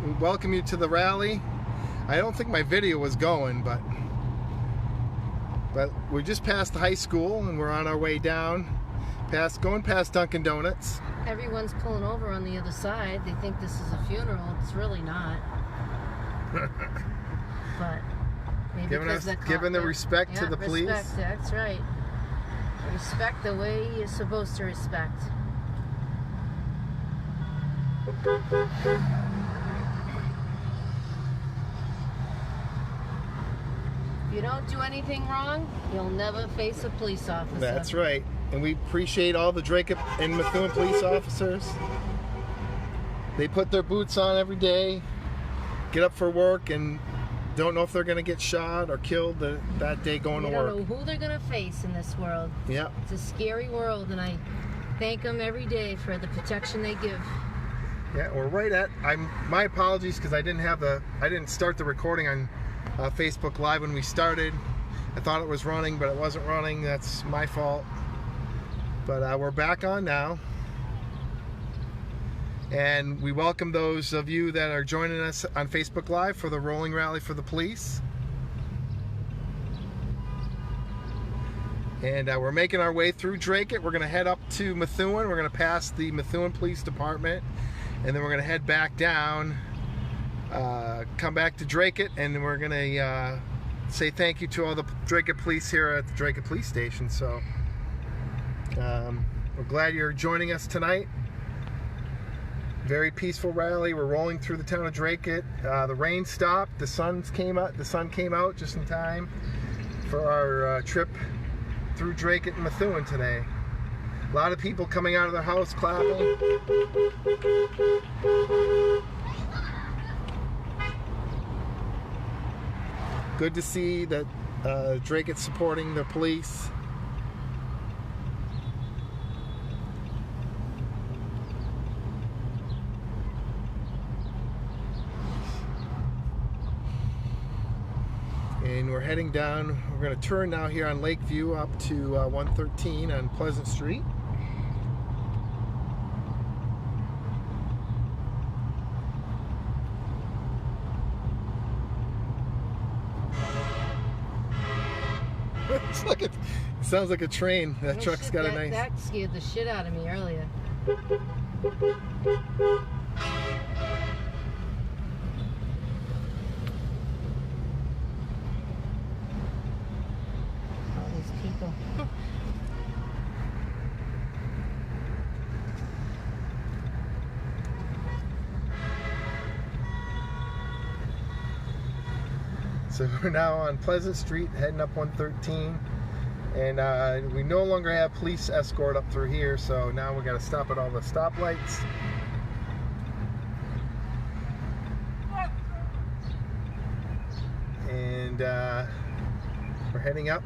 We welcome you to the rally. I don't think my video was going, but we just passed the high school and we're on our way down, going past Dunkin' Donuts. Everyone's pulling over on the other side. They think this is a funeral. It's really not. But maybe giving the respect to the police. Respect, that's right. Respect the way you're supposed to respect. If you don't do anything wrong, you'll never face a police officer. That's right. And we appreciate all the Dracut and Methuen police officers. They put their boots on every day, get up for work, and don't know if they're going to get shot or killed that day going to work. They don't know who they're going to face in this world. Yeah. It's a scary world, and I thank them every day for the protection they give. Yeah, we're right at. My apologies because I didn't start the recording on Facebook Live when we started. I thought it was running, but it wasn't running. That's my fault. But we're back on now. And we welcome those of you that are joining us on Facebook Live for the rolling rally for the police. And we're making our way through Dracut. We're going to head up to Methuen. We're going to pass the Methuen Police Department. And then we're going to head back down, come back to Dracut, and we're going to say thank you to all the Dracut police here at the Dracut Police Station. So we're glad you're joining us tonight. Very peaceful rally. We're rolling through the town of Dracut. The rain stopped. The sun came out just in time for our trip through Dracut and Methuen today. A lot of people coming out of their house clapping. Good to see that Dracut's supporting the police. And we're heading down. We're going to turn now here on Lakeview up to 113 on Pleasant Street. It sounds like a train. That truck's got a nice... That scared the shit out of me earlier. All these people. So we're now on Pleasant Street, heading up 113. And we no longer have police escort up through here, so now we got to stop at all the stoplights. And we're heading up.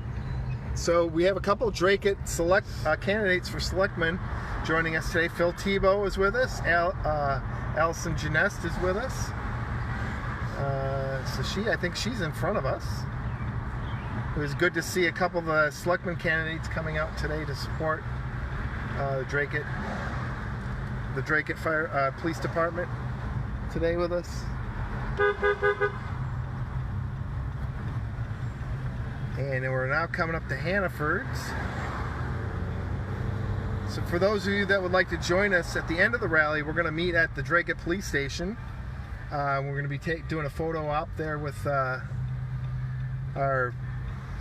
So we have a couple of Dracut select candidates for selectmen joining us today. Phil Tebow is with us. Allison Genest is with us. So I think she's in front of us. It was good to see a couple of the selectmen candidates coming out today to support the Dracut Fire Police Department today with us. And we're now coming up to Hannaford's. So for those of you that would like to join us at the end of the rally, we're going to meet at the Dracut Police Station. We're going to be doing a photo op there with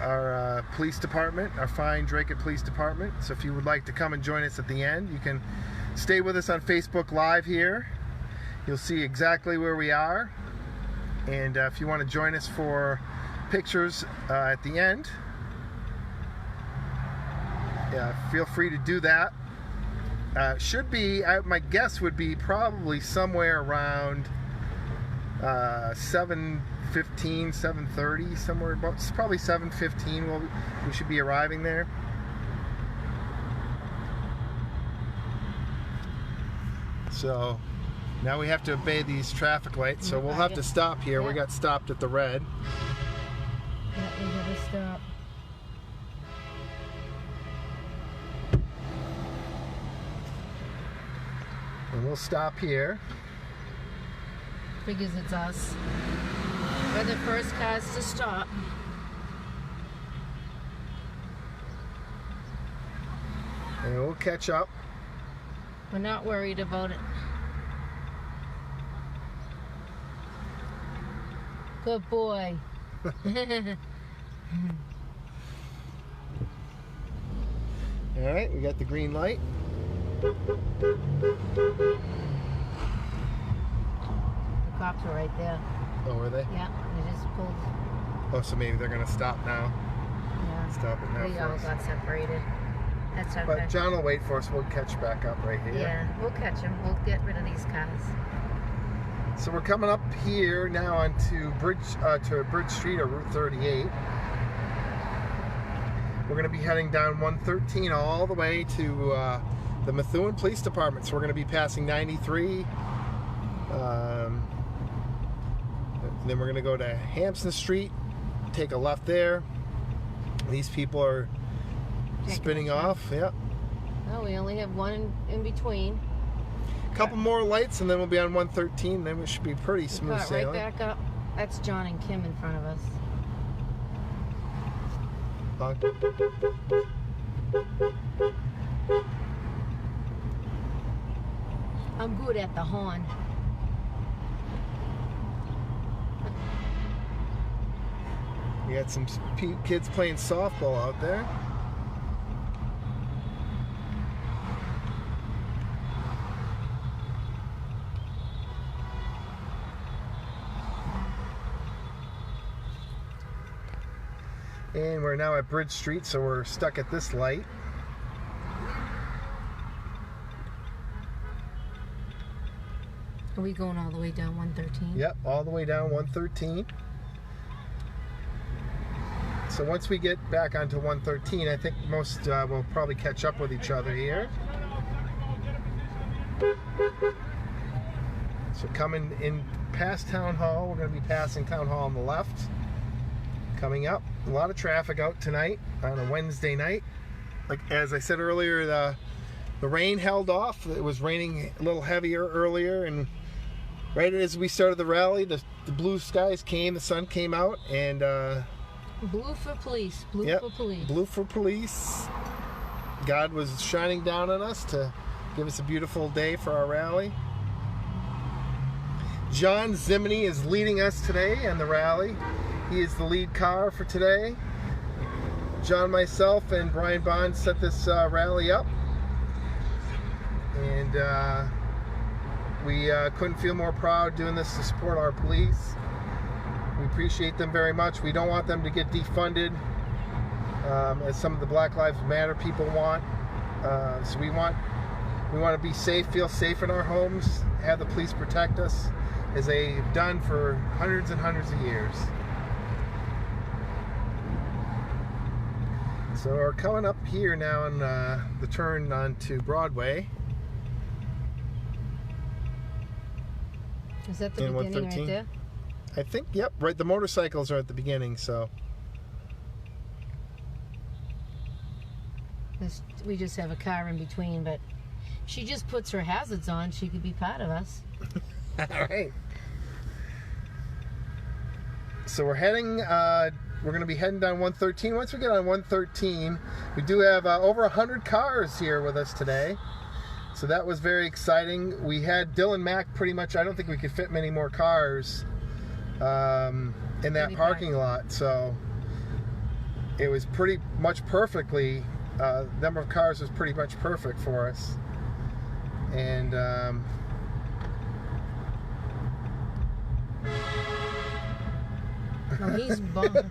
our police department, our fine Dracut Police Department. So if you would like to come and join us at the end, you can stay with us on Facebook Live here. You'll see exactly where we are. And if you want to join us for pictures at the end, yeah, feel free to do that. Should be, my guess would be probably somewhere around 7:15, 7:30, somewhere about, it's probably 7:15. We should be arriving there. So now we have to obey these traffic lights, so we'll have to stop here. We got stopped at the red. Yeah, we gotta stop. And we'll stop here. Figures it's us. We're the first cars to stop. And we'll catch up. We're not worried about it. Good boy. All right, we got the green light. The cops are right there. Oh, were they? Yeah, they just pulled. Oh, so maybe they're gonna stop now. Yeah. Stop it now We for all us. got separated. That's okay. But John will wait for us. We'll catch back up right here. Yeah, we'll catch him. We'll get rid of these cars. So we're coming up here now onto Bridge Street or Route 38. We're going to be heading down 113 all the way to the Methuen Police Department. So we're going to be passing 93. Then we're going to go to Hampson Street, take a left there. These people are spinning off. Yeah. Oh, we only have one in between. A couple more lights and then we'll be on 113. Then we should be pretty smooth Got sailing. right back up. That's John and Kim in front of us. I'm good at the horn. We got some kids playing softball out there. And we're now at Bridge Street, so we're stuck at this light. Are we going all the way down 113? Yep, all the way down 113. So once we get back onto 113, I think most will probably catch up with each other here. So coming in past Town Hall, we're going to be passing Town Hall on the left. Coming up, a lot of traffic out tonight on a Wednesday night. Like as I said earlier, the rain held off. It was raining a little heavier earlier, and right as we started the rally, the blue skies came, the sun came out, and Blue for police. Blue yep, for police. blue for police. God was shining down on us to give us a beautiful day for our rally. John Zimney is leading us today in the rally. He is the lead car for today. John, myself, and Brian Bond set this rally up. And we couldn't feel more proud doing this to support our police. We appreciate them very much. We don't want them to get defunded, as some of the Black Lives Matter people want. So we want to be safe, feel safe in our homes, have the police protect us, as they've done for hundreds and hundreds of years. So we're coming up here now on the turn onto Broadway. Is that the beginning right there? I think, yep, right. The motorcycles are at the beginning, so. We just have a car in between, but she just puts her hazards on. She could be part of us. All right. So we're heading, we're going to be heading down 113. Once we get on 113, we do have over 100 cars here with us today. So that was very exciting. We had Dylan Mack pretty much, I don't think we could fit many more cars in that parking lot. So it was pretty much perfectly, the number of cars was pretty much perfect for us. And oh, he's bumming.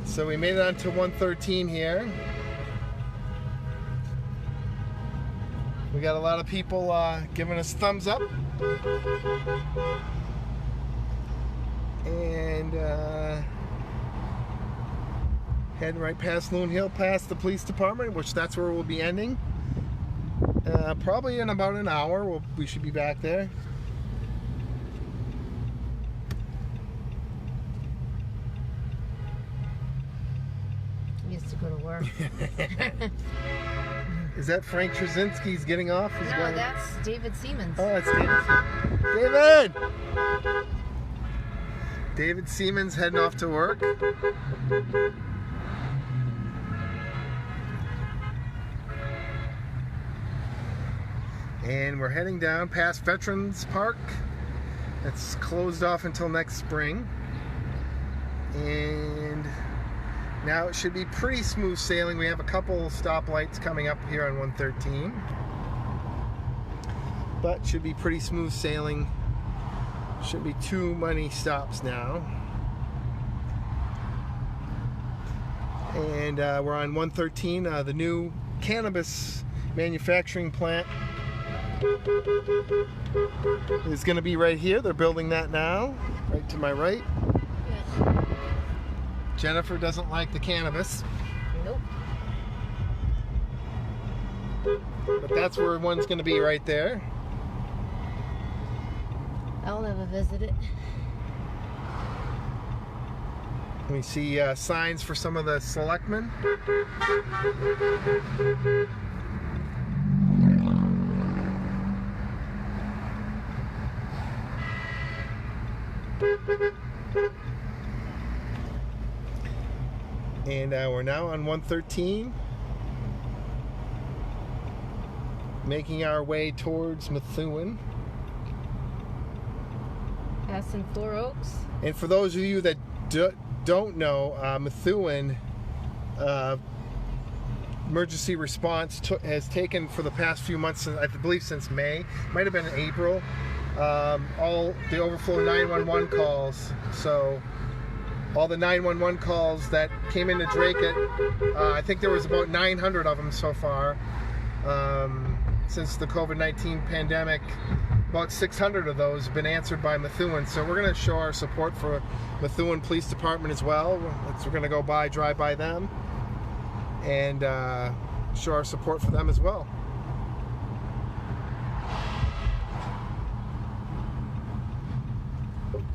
So we made it onto 113 here. We got a lot of people giving us thumbs up. And heading right past Loon Hill, past the police department, which that's where we'll be ending. Probably in about an hour, we should be back there. to go to work. Is that Frank Trzynski's getting off? He's No, going... that's David Siemens. Oh, it's David. David! David Siemens heading off to work. And we're heading down past Veterans Park. It's closed off until next spring. And now it should be pretty smooth sailing. We have a couple stoplights coming up here on 113. But should be pretty smooth sailing. Shouldn't be too many stops now. And we're on 113, the new cannabis manufacturing plant is going to be right here. They're building that now, right to my right. Yeah. Jennifer doesn't like the cannabis. Nope. But that's where one's going to be right there. I'll never visit it. We see signs for some of the selectmen. And we're now on 113, making our way towards Methuen. Passing Four Oaks. And for those of you that don't know, Methuen emergency response has taken for the past few months, I believe since May, might have been in April, all the overflow 911 calls. So all the 911 calls that came into Dracut, I think there was about 900 of them so far since the COVID-19 pandemic. About 600 of those have been answered by Methuen. So we're going to show our support for Methuen Police Department as well. We're going to go drive by them and show our support for them as well.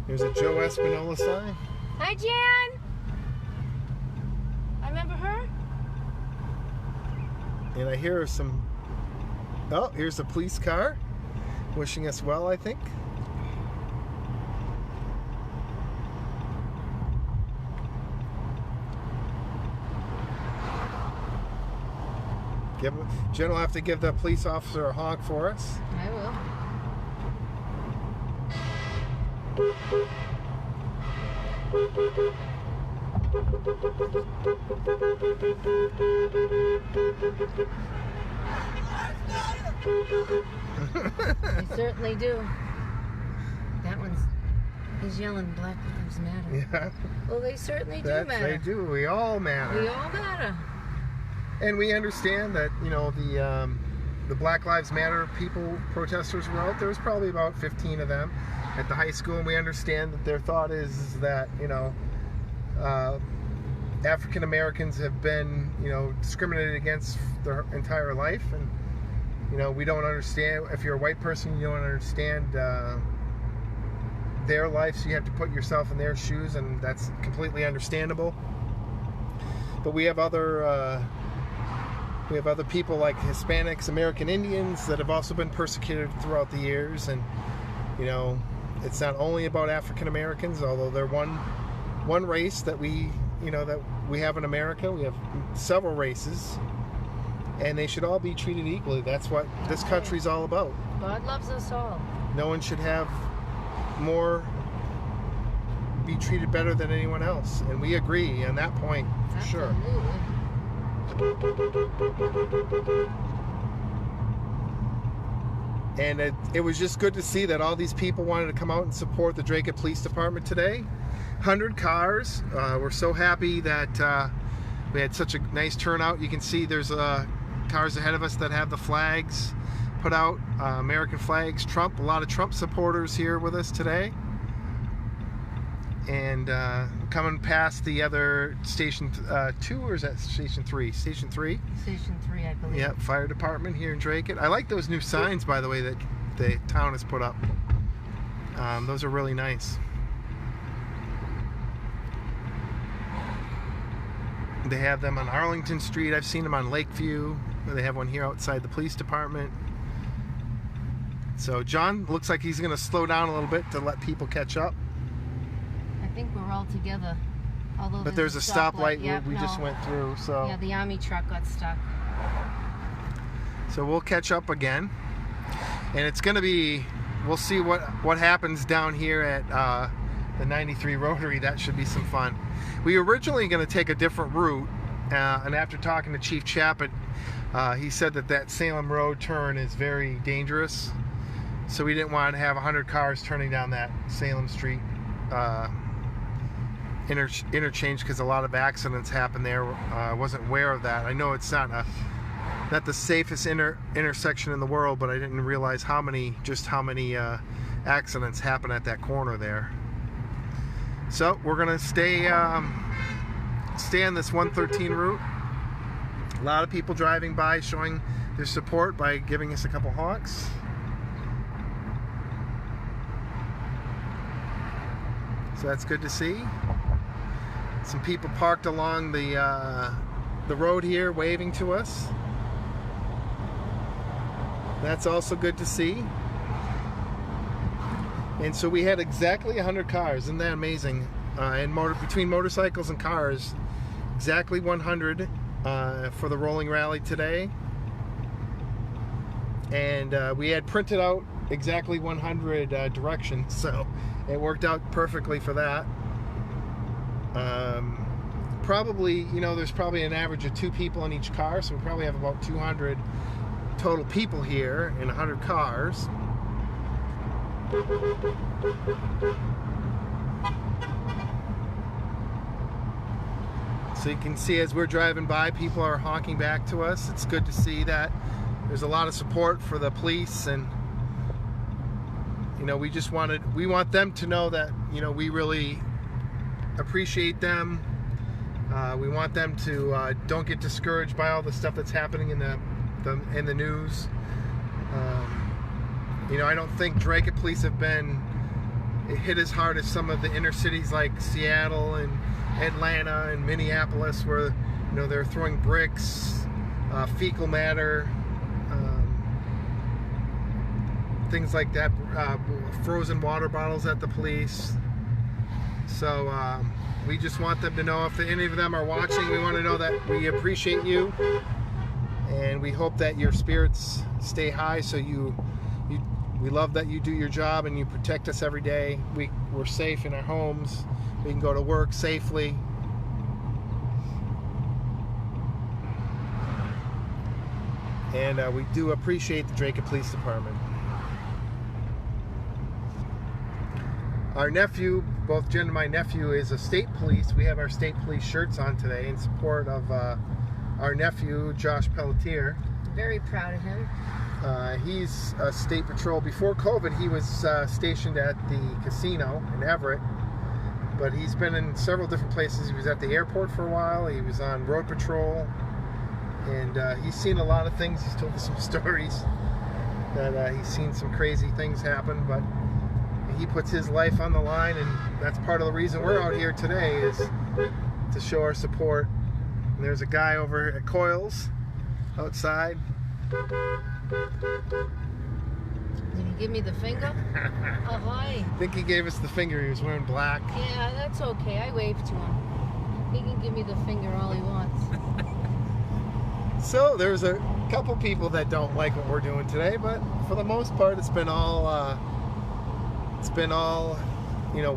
Here's a Joe Espinola sign. Hi, Jan. I remember her. And I hear some... Oh, here's a police car. Wishing us well, I think. Jen will have to give the police officer a honk for us. I will. They certainly do. That he's yelling Black Lives Matter. Yeah. Well, they certainly do matter. They do. We all matter. We all matter. And we understand that, you know, the Black Lives Matter protesters were out. There was probably about 15 of them at the high school, and we understand that their thought is that, you know, African Americans have been, you know, discriminated against their entire life, and you know, we don't understand. If you're a white person, you don't understand their life, so you have to put yourself in their shoes, and that's completely understandable. But we have other people like Hispanics, American Indians that have also been persecuted throughout the years, and you know, it's not only about African Americans, although they're one race that we have in America. We have several races. And they should all be treated equally. That's what this country's all about. God loves us all. No one should be treated better than anyone else. And we agree on that point, for sure. And it was just good to see that all these people wanted to come out and support the Dracut Police Department today. 100 cars. We're so happy that we had such a nice turnout. You can see there's cars ahead of us that have the flags put out, American flags, Trump. A lot of Trump supporters here with us today. And coming past the other station 2, or is that station 3? Station 3? Station 3, I believe. Yep, fire department here in Dracut. I like those new signs, by the way, that the town has put up. Those are really nice. They have them on Arlington Street. I've seen them on Lakeview. They have one here outside the police department. So John looks like he's going to slow down a little bit to let people catch up. I think we're all together. Although But there's a stoplight yep, we just went through. So yeah, the Army truck got stuck. So we'll catch up again. And it's going to be, we'll see what happens down here at the 93 Rotary. That should be some fun. We were originally going to take a different route. And after talking to Chief Chaput, he said that Salem Road turn is very dangerous. So we didn't want to have 100 cars turning down that Salem Street interchange because a lot of accidents happen there. I wasn't aware of that. I know it's not the safest intersection in the world, but I didn't realize how many accidents happen at that corner there. So we're gonna stay on this 113 route. A lot of people driving by showing their support by giving us a couple honks. So that's good to see. Some people parked along the road here waving to us. That's also good to see. And so we had exactly 100 cars. Isn't that amazing? And between motorcycles and cars, exactly 100 for the rolling rally today. And we had printed out exactly 100 directions, so it worked out perfectly for that. Probably, there's probably an average of 2 people in each car, so we probably have about 200 total people here in 100 cars. So you can see as we're driving by, people are honking back to us. It's good to see that there's a lot of support for the police, and we want them to know that we really appreciate them. We want them to don't get discouraged by all the stuff that's happening in the news. I don't think Dracut police have been hit as hard as some of the inner cities like Seattle and Atlanta and Minneapolis, where they're throwing bricks, fecal matter, things like that, frozen water bottles at the police. So we just want them to know, if any of them are watching, we want to know that we appreciate you, and we hope that your spirits stay high. So we love that you do your job and you protect us every day. We're safe in our homes. We can go to work safely. And we do appreciate the Dracut Police Department. Our nephew, both Jen and my nephew, is a state police. We have our state police shirts on today in support of our nephew, Josh Pelletier. Very proud of him. He's a state patrol. Before COVID, he was stationed at the casino in Everett, but he's been in several different places. He was at the airport for a while. He was on road patrol, and he's seen a lot of things. He's told us some stories that he's seen some crazy things happen, but he puts his life on the line, and that's part of the reason we're out here today, is to show our support. And there's a guy over at Coils outside. Did he give me the finger? Oh, hi. I think he gave us the finger. He was wearing black. Yeah, that's okay. I waved to him. He can give me the finger all he wants. So there's a couple people that don't like what we're doing today, but for the most part, it's been all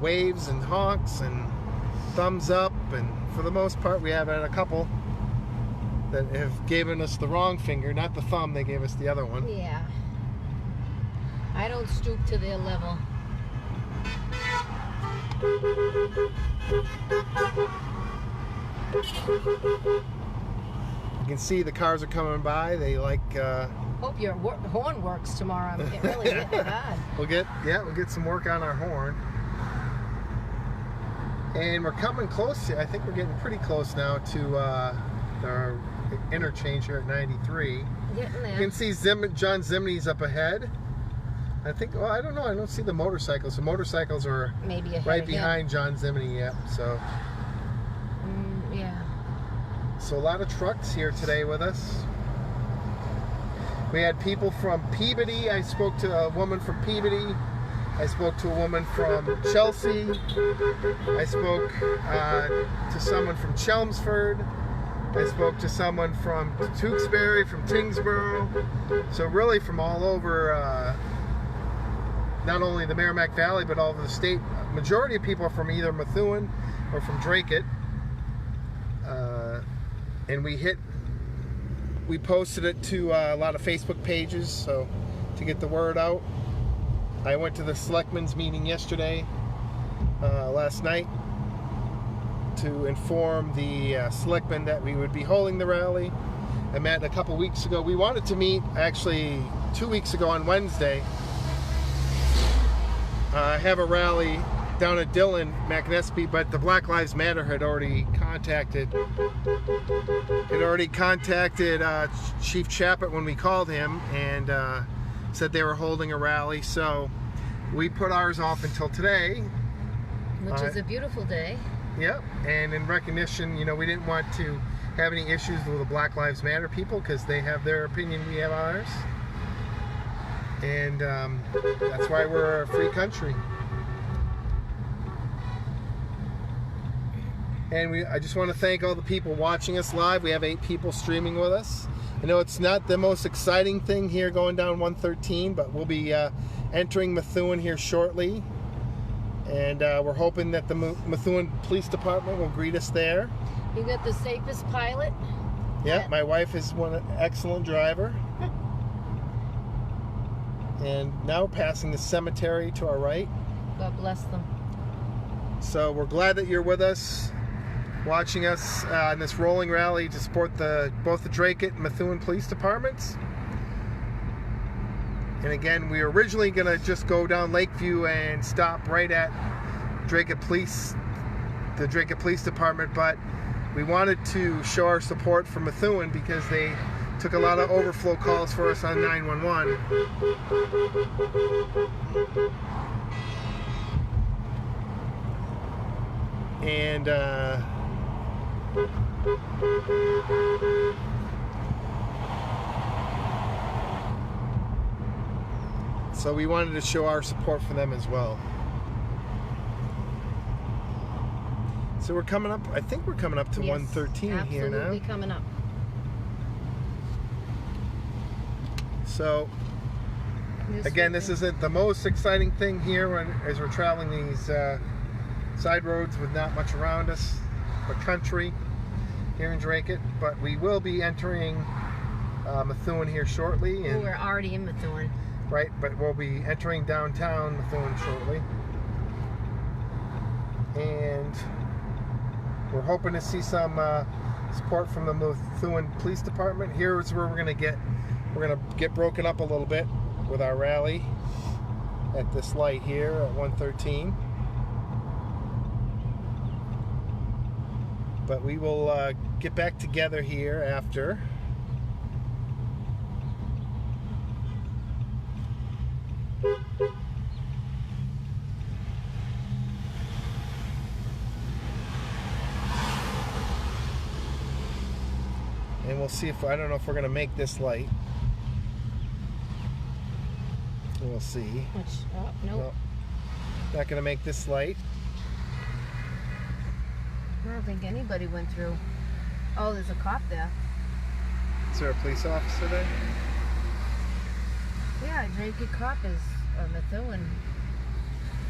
waves and honks and thumbs up, and for the most part, we have had a couple that have given us the wrong finger, not the thumb. They gave us the other one. Yeah. I don't stoop to their level. You can see the cars are coming by. They like. Hope your horn works tomorrow. I'm really hitting it hard. We'll get some work on our horn. And we're coming close. I think we're getting pretty close now to our interchange here at 93. Getting there. You can see John Zimney's up ahead. I think. Well, I don't know. I don't see the motorcycles. The motorcycles are maybe ahead right of behind John Zimney. Yep. So. Yeah. So a lot of trucks here today with us. We had people from Peabody. I spoke to a woman from Peabody. I spoke to a woman from Chelsea. I spoke to someone from Chelmsford. I spoke to someone from Tewksbury, from Tingsboro. So really from all over, not only the Merrimack Valley, but all over the state. Majority of people are from either Methuen or from Dracut. And we posted it to a lot of Facebook pages, so to get the word out. I went to the selectmen's meeting yesterday, last night, to inform the selectmen that we would be holding the rally. I met a couple weeks ago. We wanted to meet actually 2 weeks ago on Wednesday. Have a rally down at Dillon, McNespy, but the Black Lives Matter had already contacted Chief Chappett when we called him, and said they were holding a rally. So we put ours off until today, which is a beautiful day. Yep, and in recognition, you know, we didn't want to have any issues with the Black Lives Matter people because they have their opinion, we have ours, and that's why we're a free country. And I just want to thank all the people watching us live. We have 8 people streaming with us. I know it's not the most exciting thing here going down 113, but we'll be entering Methuen here shortly. And we're hoping that the Methuen Police Department will greet us there. You got the safest pilot? Yeah, my wife is one excellent driver. And now passing the cemetery to our right. God bless them. So we're glad that you're with us, watching us in this rolling rally to support both the Dracut and Methuen Police Departments. And again, we were originally going to just go down Lakeview and stop right at the Dracut Police Department, but we wanted to show our support for Methuen because they took a lot of overflow calls for us on 911. And so we wanted to show our support for them as well. So we're coming up, I think we're coming up to 113 here now. Absolutely coming up. So again, this isn't the most exciting thing here as we're traveling these side roads with not much around us but country here in Dracut, but we will be entering Methuen here shortly. And we're already in Methuen. Right, but we'll be entering downtown Methuen shortly. And we're hoping to see some support from the Methuen Police Department. Here's where we're gonna get broken up a little bit with our rally at this light here at 113. But we will get back together here after. And we'll see if, I don't know if we're going to make this light. We'll see. Nope. Not going to make this light. I don't think anybody went through. Oh, there's a cop there. Is there a police officer there? Yeah, a Dracut cop is, Methuen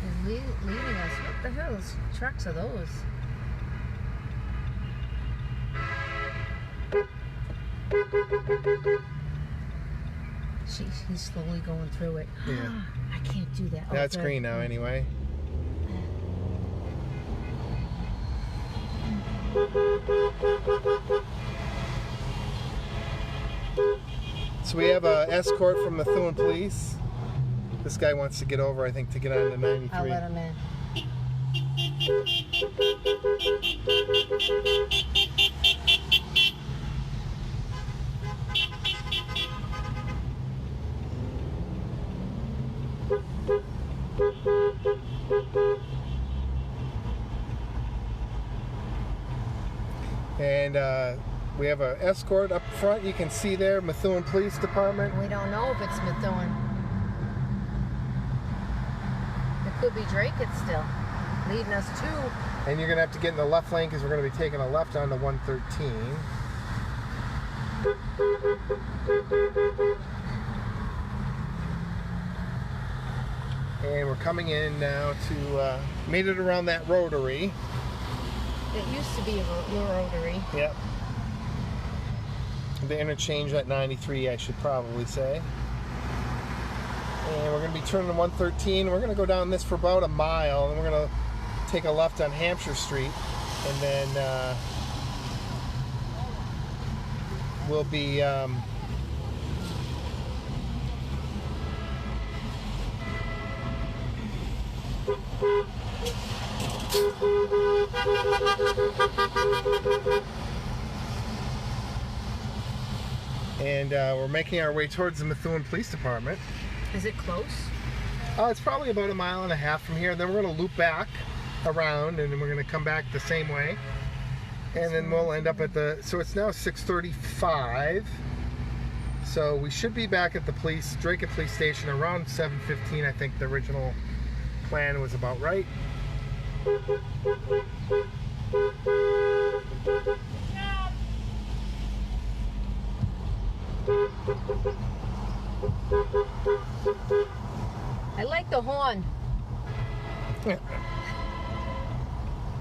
is leading us. What the hell trucks are those? He's slowly going through it. Yeah. I can't do that. That's green now anyway. So we have an escort from the Methuen Police. This guy wants to get over, I think, to get onto 93. I'll let him in. And We have an escort up front. You can see there, Methuen Police Department. We don't know if it's Methuen. It could be Dracut still, leading us to. And you're going to have to get in the left lane because we're going to be taking a left onto 113. And we're coming in now to, made it around that rotary. It used to be a rotary. Yep. The interchange at 93, I should probably say. And we're going to be turning to 113. We're going to go down this for about a mile, and we're going to take a left on Hampshire Street, and then we'll be we're making our way towards the Methuen Police Department. Is it close? It's probably about a mile and a half from here. Then we're going to loop back around, and then we're going to come back the same way. And then we'll end up at the, so it's now 6:35. So we should be back at the Dracut Police Station around 7:15. I think the original plan was about right. I like the horn.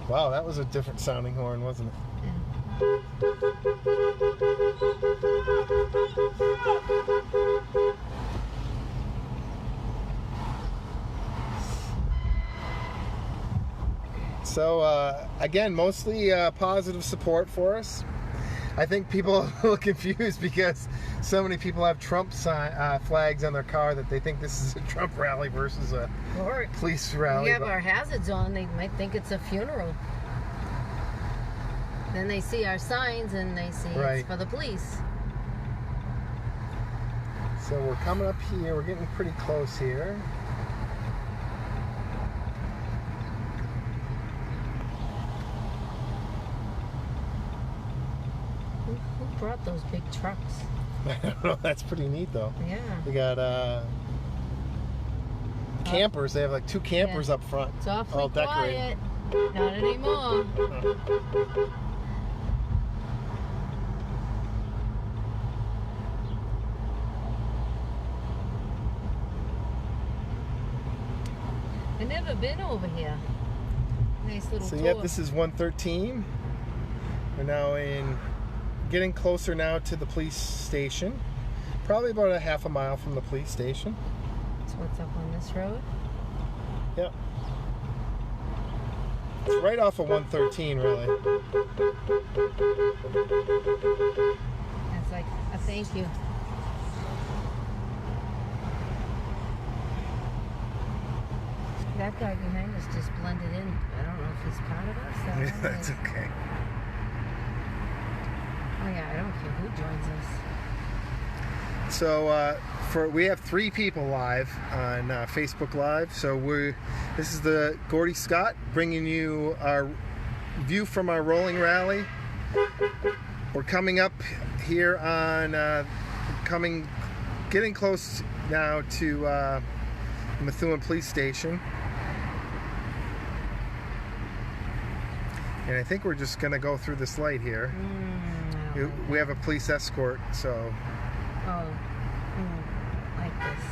Wow, that was a different sounding horn, wasn't it? So, again, mostly positive support for us. I think people are a little confused because so many people have Trump flags on their car that they think this is a Trump rally versus a police rally. We have our hazards on, they might think it's a funeral. Then they see our signs and they see it's for the police. So we're coming up here, we're getting pretty close here. Who brought those big trucks? I don't know, that's pretty neat though. Yeah. We got campers, they have like 2 campers up front. It's awfully all decorated. Quiet. Not anymore. I've never been over here. Nice little tour. Yep, this is 113. We're now getting closer now to the police station. Probably about a half a mile from the police station. That's what's up on this road? Yep. It's right off of 113, really. That's like a thank you. That guy behind us just blended in. I don't know if he's part of us. Yeah, that's okay. Oh yeah, I don't care who joins us. So we have 3 people live on Facebook Live. So this is the Gordy Scott bringing you our view from our rolling rally. We're coming up here on getting close now to Methuen Police Station. And I think we're just going to go through this light here. We have a police escort, so... Like this.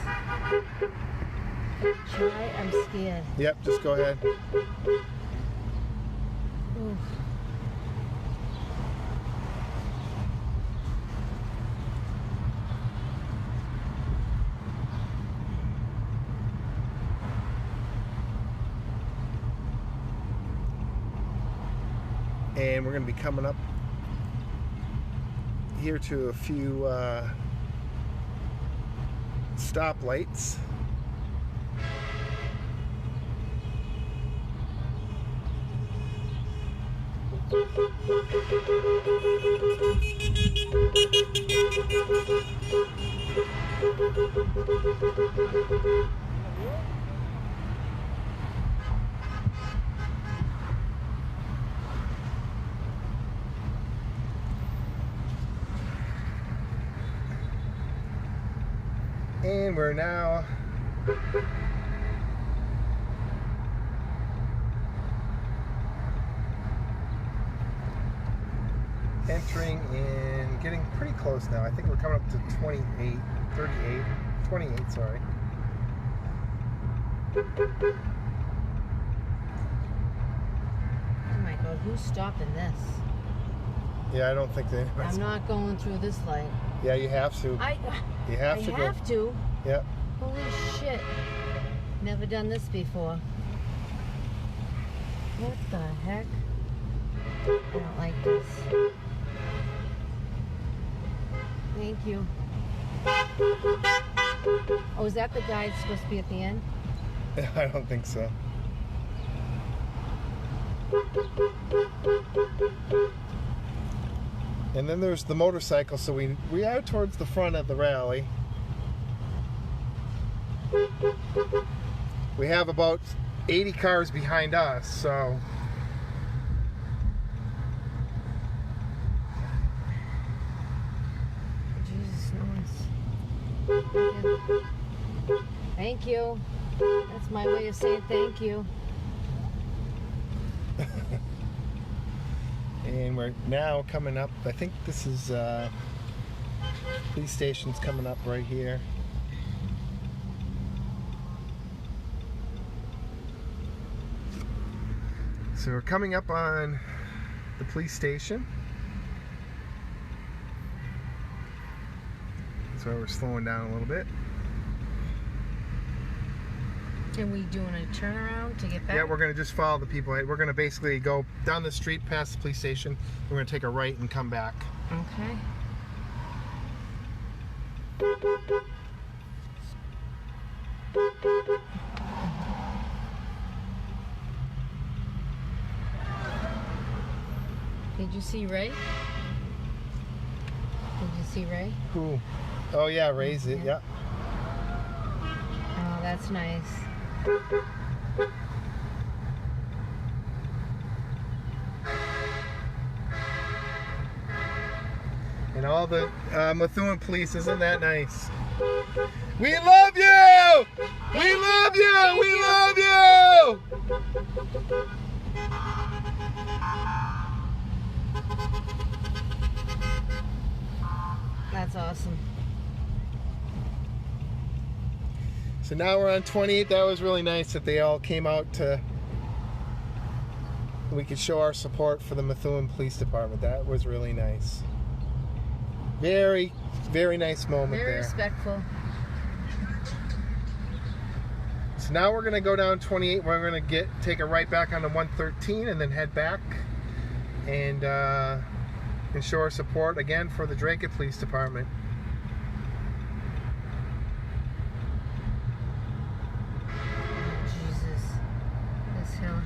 Try, I'm scared. Yep, just go ahead. Oof. And we're going to be coming up here to a few stoplights. And we're now entering and getting pretty close now. I think we're coming up to 28, 38, 28, sorry. Oh my God, who's stopping this? Yeah, I don't think that. I'm not going through this light. Yeah, you have to. You have to go. I have to? Yep. Holy shit. Never done this before. What the heck? I don't like this. Thank you. Oh, is that the guy that's supposed to be at the end? I don't think so. And then there's the motorcycle, so we are towards the front of the rally. We have about 80 cars behind us, so Jesus, no one's... Thank you. That's my way of saying thank you. And we're now coming up, I think this is police station's coming up right here. So we're coming up on the police station. That's why we're slowing down a little bit. Are we doing a turnaround to get back? Yeah, we're going to just follow the people. We're going to basically go down the street past the police station. We're going to take a right and come back. Okay. Did you see Ray? Did you see Ray? Who? Oh yeah, Ray's it. Yeah. Oh, that's nice. And all the Methuen police, isn't that nice? We love you! We love you! We love you! That's awesome. So now we're on 28. That was really nice that they all came out to. We could show our support for the Methuen Police Department. That was really nice. Very, very nice moment there. Very respectful. So now we're going to go down 28. We're going to take a right back onto 113 and then head back and show our support again for the Dracut Police Department. Jesus, this hill.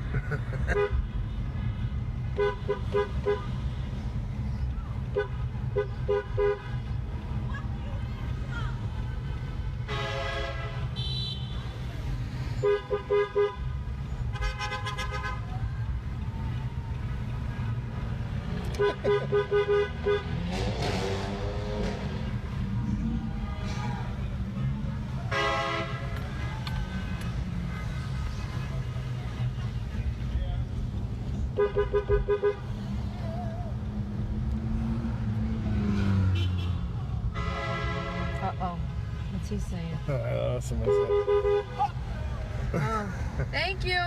Uh-oh. What's he saying? I don't know, somebody said. Oh, thank you.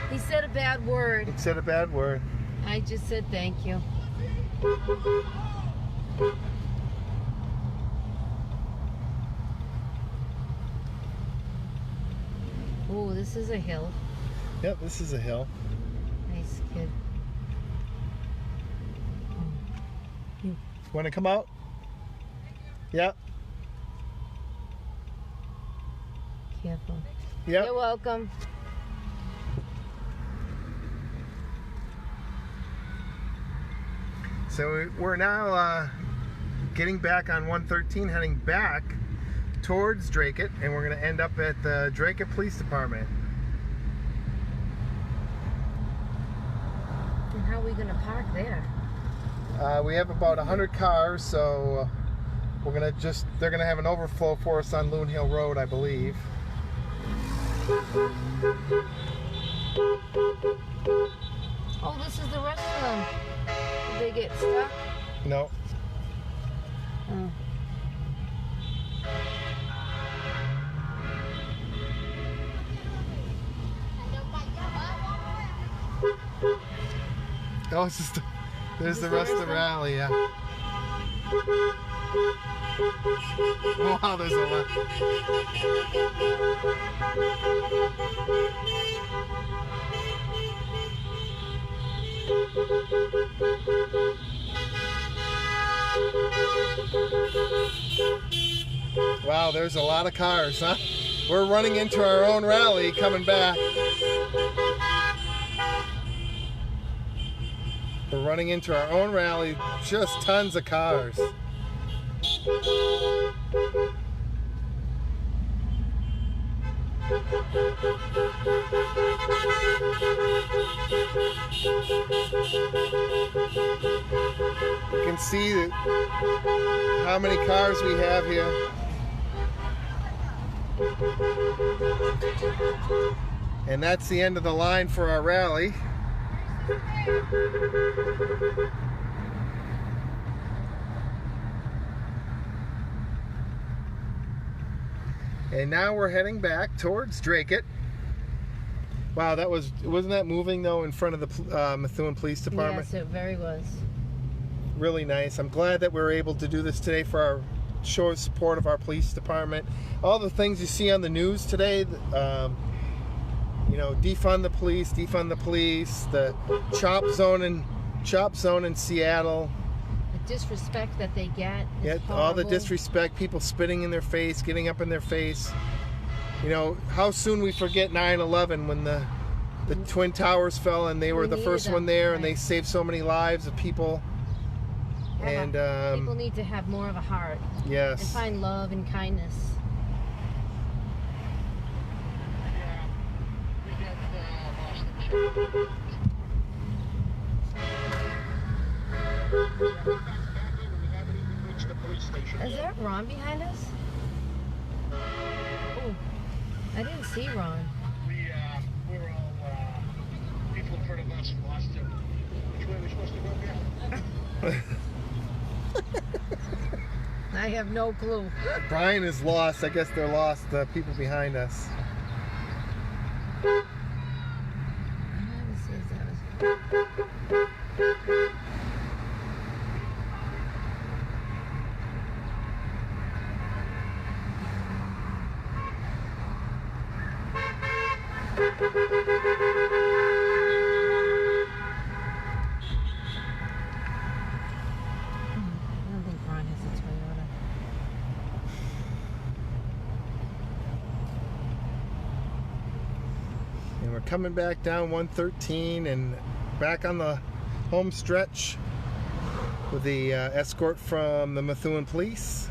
He said a bad word. He said a bad word. I just said thank you. Oh, this is a hill. Yep, this is a hill. Nice kid. You. Want to come out? Yep. Careful. Yep. You're welcome. So we're now getting back on 113, heading back towards Dracut, and we're going to end up at the Dracut Police Department. And how are we going to park there? We have about 100 cars, so they're gonna have an overflow for us on Loon Hill Road, I believe. Oh, this is the rest of them. Did they get stuck? No. Oh. Oh, it's just there's the rest of the rally, yeah. Wow, there's a lot. Wow, there's a lot of cars, huh? We're running into our own rally coming back. We're running into our own rally, just tons of cars. You can see how many cars we have here. And that's the end of the line for our rally. And now we're heading back towards Dracut. Wow, wasn't that moving though in front of the Methuen Police Department? Yes, it very was. Really nice. I'm glad that we're able to do this today for our show of support of our police department. All the things you see on the news today, you know, defund the police, the chop zone in Seattle. The disrespect that they get. Yeah, all the disrespect, people spitting in their face, getting up in their face. You know, how soon we forget 9/11 when the Twin Towers fell and they were the first one there, and they saved so many lives of people. And people need to have more of a heart. Yes. And find love and kindness. Is that Ron behind us? Oh, I didn't see Ron. We're all people in front of us lost him. Which way are we supposed to go now? I have no clue. Brian is lost. I guess they're lost, the people behind us. And we're coming back down 113 and back on the home stretch with the escort from the Methuen Police.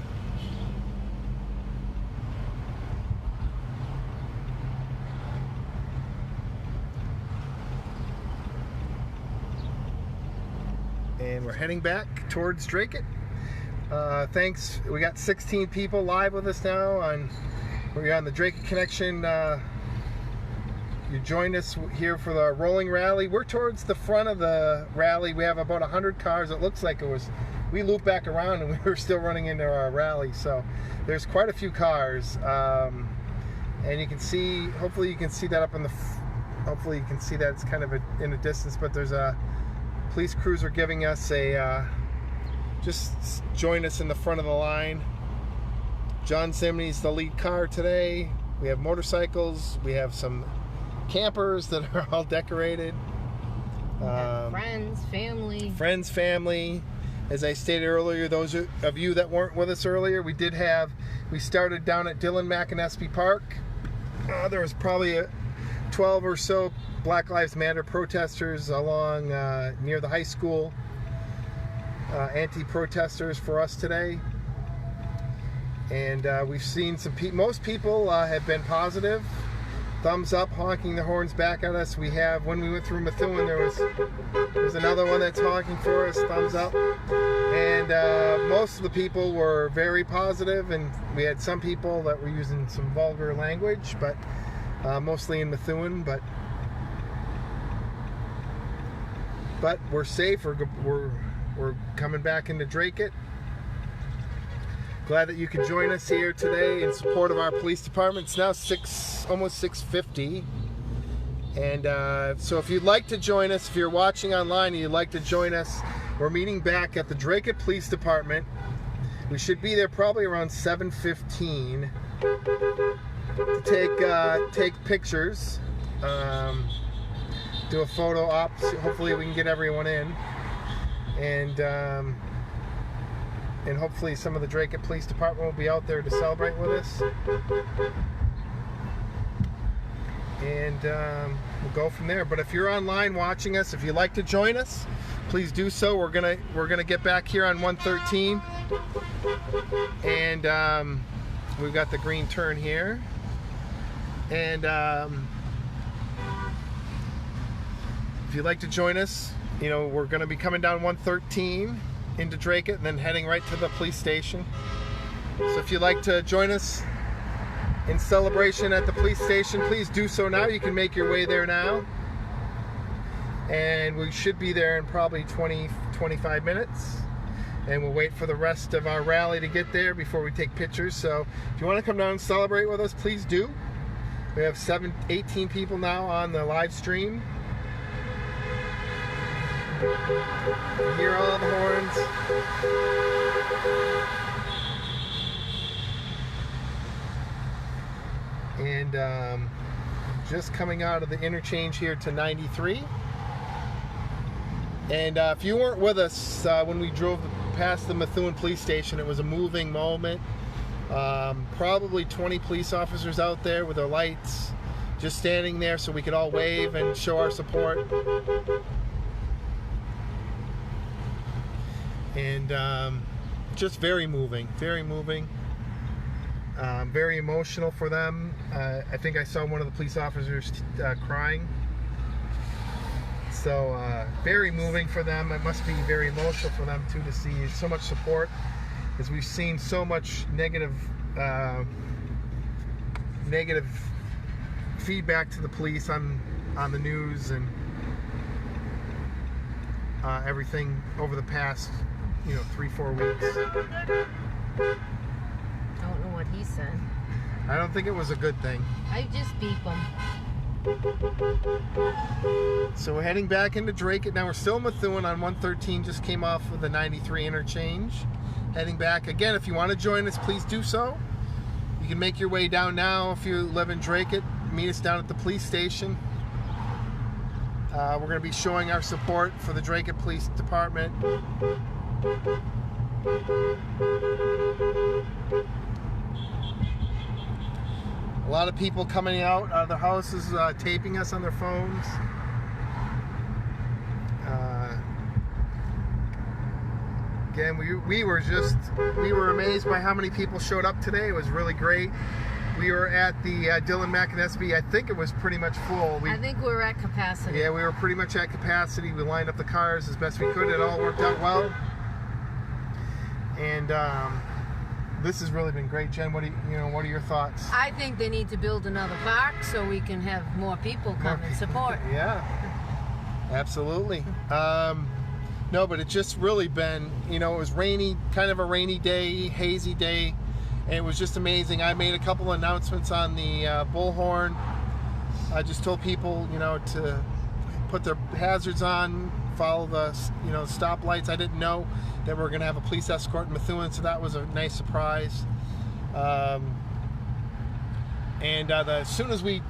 And we're heading back towards Dracut. Thanks. We got 16 people live with us now. We're on the Dracut Connection. You joined us here for the rolling rally. We're towards the front of the rally. We have about 100 cars. It looks like we looped back around and we were still running into our rally. So there's quite a few cars. And you can see, hopefully you can see that hopefully you can see that it's kind of in a distance, but there's a police cruiser giving us just join us in the front of the line. John Simney's the lead car today. We have motorcycles. We have some campers that are all decorated. Friends, family. Friends, family. As I stated earlier, those of you that weren't with us earlier, we started down at Dillon McAnespie Park. There was probably 12 or so Black Lives Matter protesters along near the high school. Anti-protesters for us today. And we've seen most people have been positive. thumbs up, honking the horns back at us. We have, when we went through Methuen, there's another one that's honking for us, thumbs up. And most of the people were very positive, and we had some people that were using some vulgar language, but mostly in Methuen. But we're safe. We're coming back into Dracut. Glad that you could join us here today in support of our police department. It's now almost 6:50. And so if you'd like to join us, if you're watching online and you'd like to join us, we're meeting back at the Dracut Police Department. We should be there probably around 7:15 to take pictures, do a photo op. Hopefully we can get everyone in. And hopefully some of the Dracut Police Department will be out there to celebrate with us. And we'll go from there. But if you're online watching us, if you'd like to join us, please do so. We're gonna get back here on 113, and we've got the green turn here. And if you'd like to join us, you know, we're gonna be coming down 113 into Dracut and then heading right to the police station. So if you'd like to join us in celebration at the police station, please do so now. You can make your way there now. And we should be there in probably 20-25 minutes. And we'll wait for the rest of our rally to get there before we take pictures. So if you want to come down and celebrate with us, please do. We have 18 people now on the live stream. You hear all the horns. And just coming out of the interchange here to 93. And if you weren't with us when we drove past the Methuen police station, it was a moving moment. Probably 20 police officers out there with their lights, just standing there so we could all wave and show our support. And just very moving, very moving. Very emotional for them. I think I saw one of the police officers crying. So very moving for them. It must be very emotional for them too to see so much support, as we've seen so much negative feedback to the police on the news and everything over the past 3-4 weeks. Don't know what he said. I don't think it was a good thing. I just beep him. So we're heading back into Dracut now. We're still in Methuen on 113. Just came off of the 93 interchange. Heading back again. If you want to join us, please do so. You can make your way down now if you live in Dracut. Meet us down at the police station. We're going to be showing our support for the Dracut Police Department. A lot of people coming out of their houses, taping us on their phones. Again, we were amazed by how many people showed up today. It was really great. We were at the Dylan McInnesby. I think it was pretty much full. I think we're at capacity. Yeah, we were pretty much at capacity. We lined up the cars as best we could. It all worked out well. And this has really been great. Jen, what are your thoughts? I think they need to build another park so we can have more people come and support. Yeah, absolutely. No, but it's just really been, it was rainy, kind of a rainy day, hazy day, and it was just amazing. I made a couple announcements on the bullhorn. I just told people, to put their hazards on, follow the, stoplights. I didn't know that we were going to have a police escort in Methuen, so that was a nice surprise. And as soon as we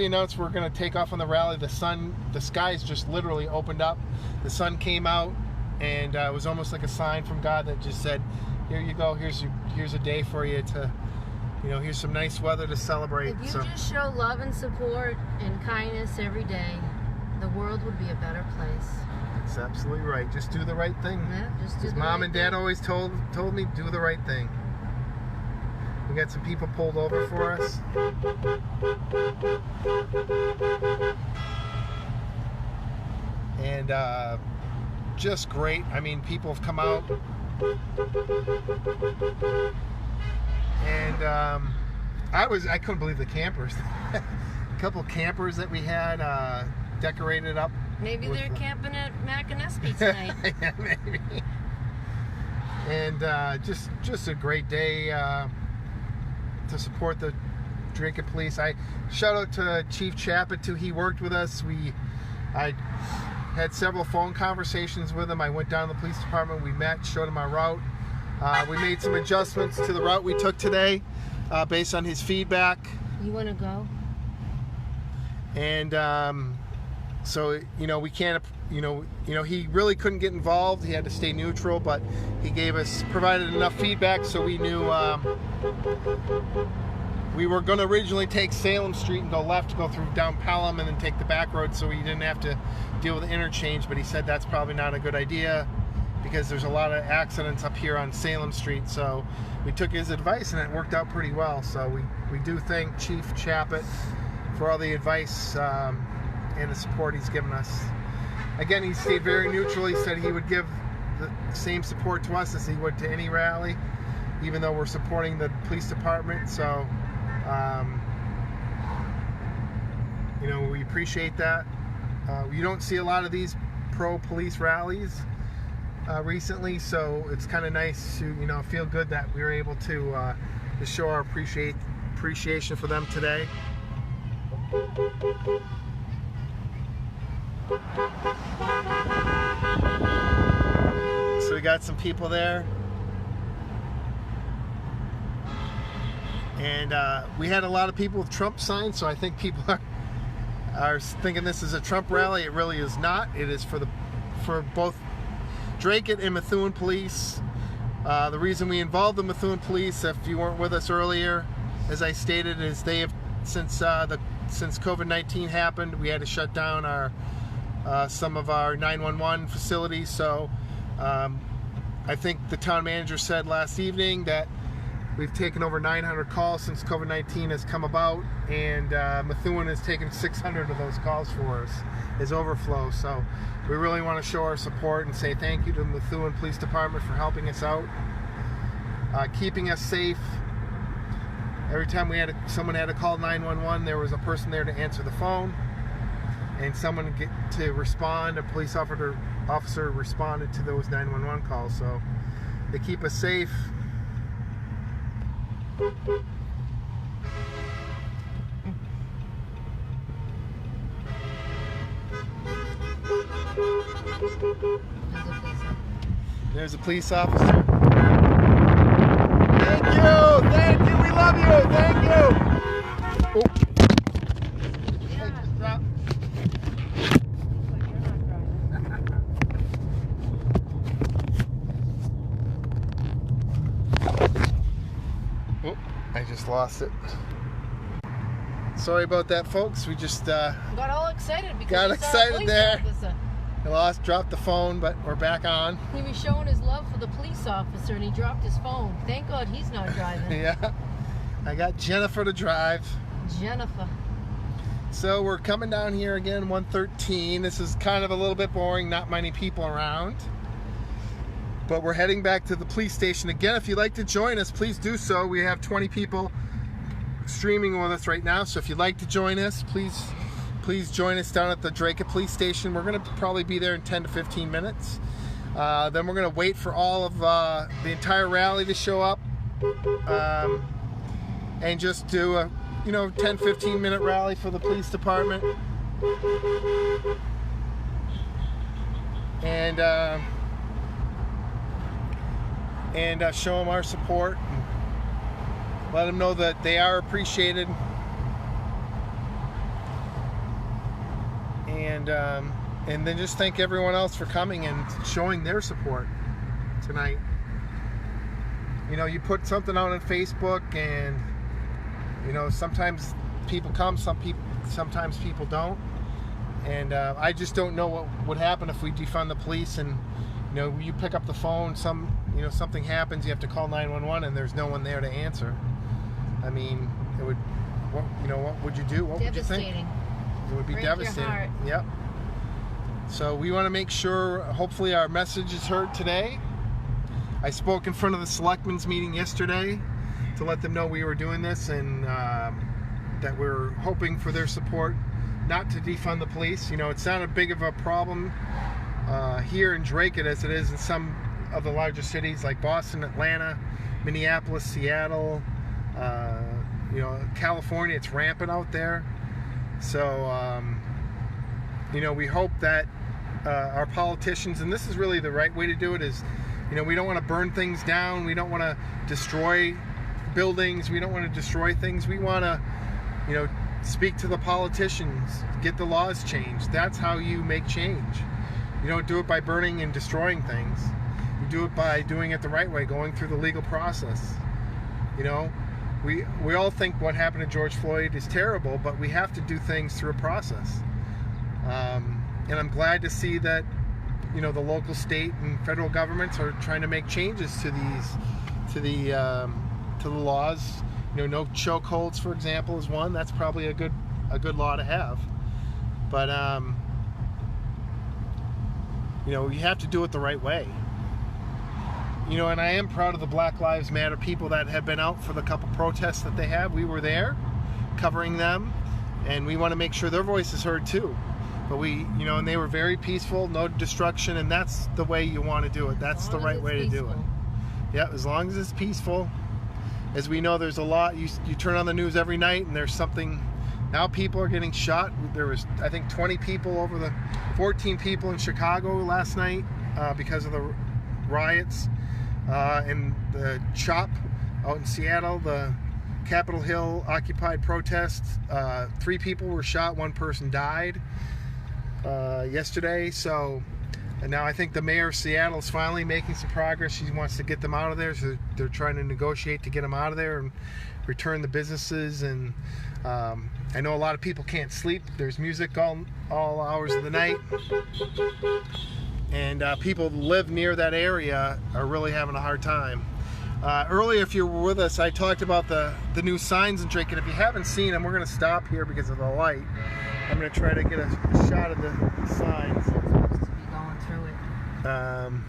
announced we're going to take off on the rally, the skies just literally opened up. The sun came out, and it was almost like a sign from God that just said, "Here you go. Here's a day for you to, here's some nice weather to celebrate." If you just show love and support and kindness every day, the world would be a better place. That's absolutely right. Just do the right thing. Yeah, just do the Mom right and Dad thing. always told me, do the right thing. We got some people pulled over for us. And just great. I mean, people have come out. And I couldn't believe the campers. A couple campers that we had decorated up. Maybe they're camping at Macanesby tonight. Yeah, maybe. And just a great day to support the Dracut Police. I shout out to Chief Chaput too. He worked with us. I had several phone conversations with him. I went down to the police department. We met, showed him our route. We made some adjustments to the route we took today based on his feedback. You want to go? And so we can't. He really couldn't get involved. He had to stay neutral, but he provided enough feedback so we knew we were going to originally take Salem Street and go left, go through down Pelham, and then take the back road so we didn't have to deal with the interchange. But he said that's probably not a good idea because there's a lot of accidents up here on Salem Street. So we took his advice and it worked out pretty well. So we do thank Chief Chaput for all the advice and the support he's given us. Again, he stayed very neutral. He said he would give the same support to us as he would to any rally, even though we're supporting the police department. So, we appreciate that. You don't see a lot of these pro-police rallies recently, so it's kind of nice to, feel good that we were able to show our appreciation for them today. So we got some people there, and we had a lot of people with Trump signs, so I think people are thinking this is a Trump rally. It really is not. It is for both Dracut and Methuen Police. The reason we involved the Methuen Police, if you weren't with us earlier, as I stated, is they have since COVID-19 happened, we had to shut down some of our 911 facilities. So I think the town manager said last evening that we've taken over 900 calls since COVID-19 has come about, and Methuen has taken 600 of those calls for us as overflow. So we really want to show our support and say thank you to the Methuen Police Department for helping us out, keeping us safe. Every time someone had to call 911, there was a person there to answer the phone, and someone to respond. A police officer responded to those 911 calls. So they keep us safe. There's a police officer. Thank you, we love you, thank you. Oh. Yeah. Hey, just drop. Oh, I just lost it. Sorry about that, folks. We just got all excited because there. Dropped the phone, but we're back on. He was showing his love for the police officer and he dropped his phone. Thank God he's not driving. Yeah. I got Jennifer to drive. Jennifer. So we're coming down here again, 113. This is kind of a little bit boring, not many people around. But we're heading back to the police station. Again, if you'd like to join us, please do so. We have 20 people streaming with us right now. So if you'd like to join us, please join us down at the Dracut Police Station. We're going to probably be there in 10 to 15 minutes. Then we're going to wait for all of the entire rally to show up, and just do a 10-15 minute rally for the police department, and show them our support and let them know that they are appreciated. And then just thank everyone else for coming and showing their support tonight. You put something out on Facebook, and sometimes people come, sometimes people don't, and I just don't know what would happen if we defund the police and you pick up the phone, something happens, you have to call 911 and there's no one there to answer. I mean, it would. What would you do? What would you think? Devastating. It would be Break your devastating. heart. Yep. So we want to make sure, hopefully, our message is heard today. I spoke in front of the selectmen's meeting yesterday to let them know we were doing this, and that we're hoping for their support, not to defund the police. It's not as big of a problem here in Dracut as it is in some of the larger cities like Boston, Atlanta, Minneapolis, Seattle, California. It's rampant out there. So, we hope that our politicians, and this is really the right way to do it, is, we don't want to burn things down. We don't want to destroy buildings. We don't want to destroy things. We want to, speak to the politicians, get the laws changed. That's how you make change. You don't do it by burning and destroying things. You do it by doing it the right way, going through the legal process. We all think what happened to George Floyd is terrible, but we have to do things through a process. And I'm glad to see that, the local, state, and federal governments are trying to make changes to the laws. No chokeholds, for example, is one. That's probably a good law to have. But you have to do it the right way. And I am proud of the Black Lives Matter people that have been out for the couple protests that they have. We were there, covering them, and we want to make sure their voice is heard too. But and they were very peaceful, no destruction, and that's the way you want to do it. That's the right way to do it. Yeah, as long as it's peaceful. As we know, there's a lot. You turn on the news every night, and there's something. Now people are getting shot. There was, I think, 14 people in Chicago last night because of the riots. And the CHOP out in Seattle, the Capitol Hill Occupy protests, 3 people were shot, 1 person died yesterday. So, and now I think the mayor of Seattle is finally making some progress. She wants to get them out of there, so they're trying to negotiate to get them out of there and return the businesses. And I know a lot of people can't sleep. There's music all hours of the night. And people who live near that area are really having a hard time. Earlier, if you were with us, I talked about the new signs in Dracut. If you haven't seen them, we're going to stop here because of the light. I'm going to try to get a shot of the signs. We're supposed to be going through it.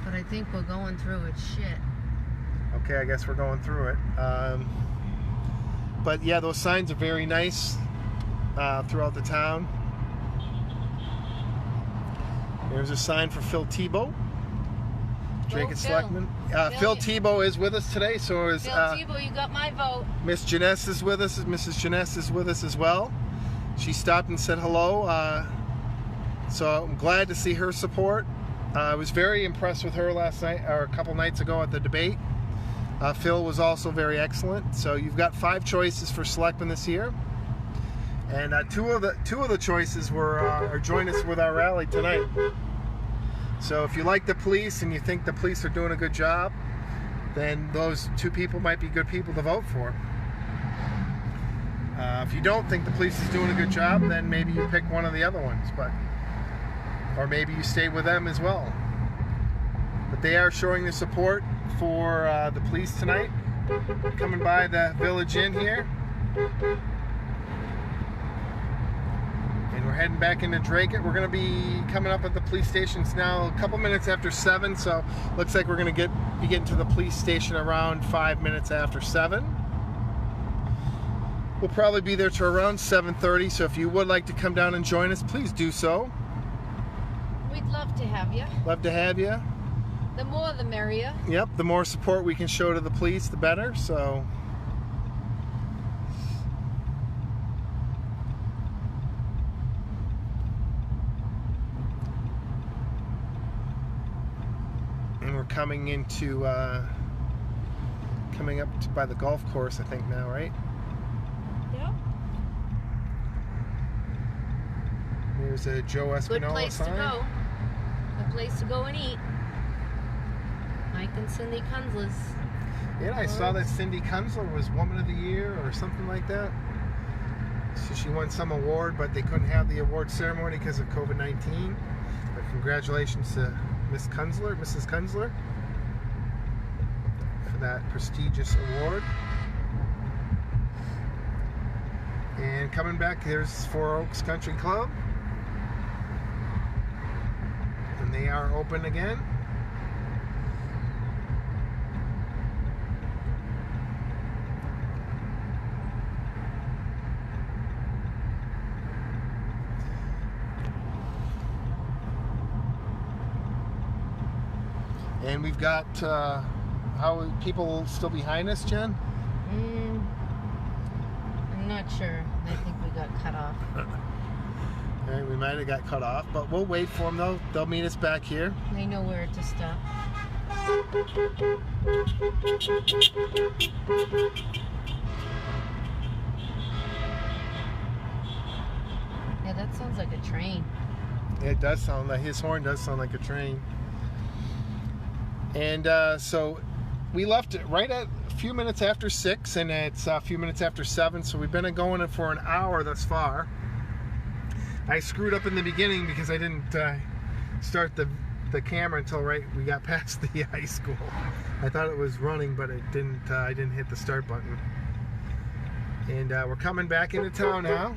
But I think we're going through it. Shit. Okay, I guess we're going through it. But yeah, those signs are very nice throughout the town. There's a sign for Phil Tebow, Dracut Selectman. Phil Tebow is with us today, so is Phil Tebow. You got my vote. Miss Janess is with us. Mrs. Janess is with us as well. She stopped and said hello. So I'm glad to see her support. I was very impressed with her last night, or a couple nights ago at the debate. Phil was also very excellent. So you've got 5 choices for Selectman this year. And two of the choices are join us with our rally tonight. So if you like the police and you think the police are doing a good job, then those 2 people might be good people to vote for. If you don't think the police is doing a good job, then maybe you pick one of the other ones, or maybe you stay with them as well. But they are showing their support for the police tonight, coming by the Village Inn here. And we're heading back into Dracut. We're going to be coming up at the police stations now a couple minutes after 7, so looks like we're going to be getting to the police station around 5 minutes after 7. We'll probably be there to around 7:30, so if you would like to come down and join us, please do so. We'd love to have you. Love to have you. The more the merrier. Yep, the more support we can show to the police, the better, so... And we're coming into, coming up by the golf course, I think now, right? Yep. There's a Joe Espinola Good place sign. to go. Good place to go and eat. Mike and Cindy Kunzler's. Yeah, I saw that Cindy Kunzler was Woman of the Year or something like that. So she won some award, but they couldn't have the award ceremony because of COVID-19. But congratulations to Mrs. Kunzler, for that prestigious award. And coming back, there's Four Oaks Country Club. And they are open again. And we've got, how people still behind us, Jen? I'm not sure. I think we got cut off. All right, we might have got cut off, but we'll wait for them. They'll meet us back here. They know where to stop. Yeah, that sounds like a train. It does sound like, his horn does sound like a train. And so we left it right at a few minutes after 6, and it's a few minutes after 7, so we've been going for an hour thus far. I screwed up in the beginning because I didn't start the camera until we got past the high school. I thought it was running, but it didn't. I didn't hit the start button. And we're coming back into town now.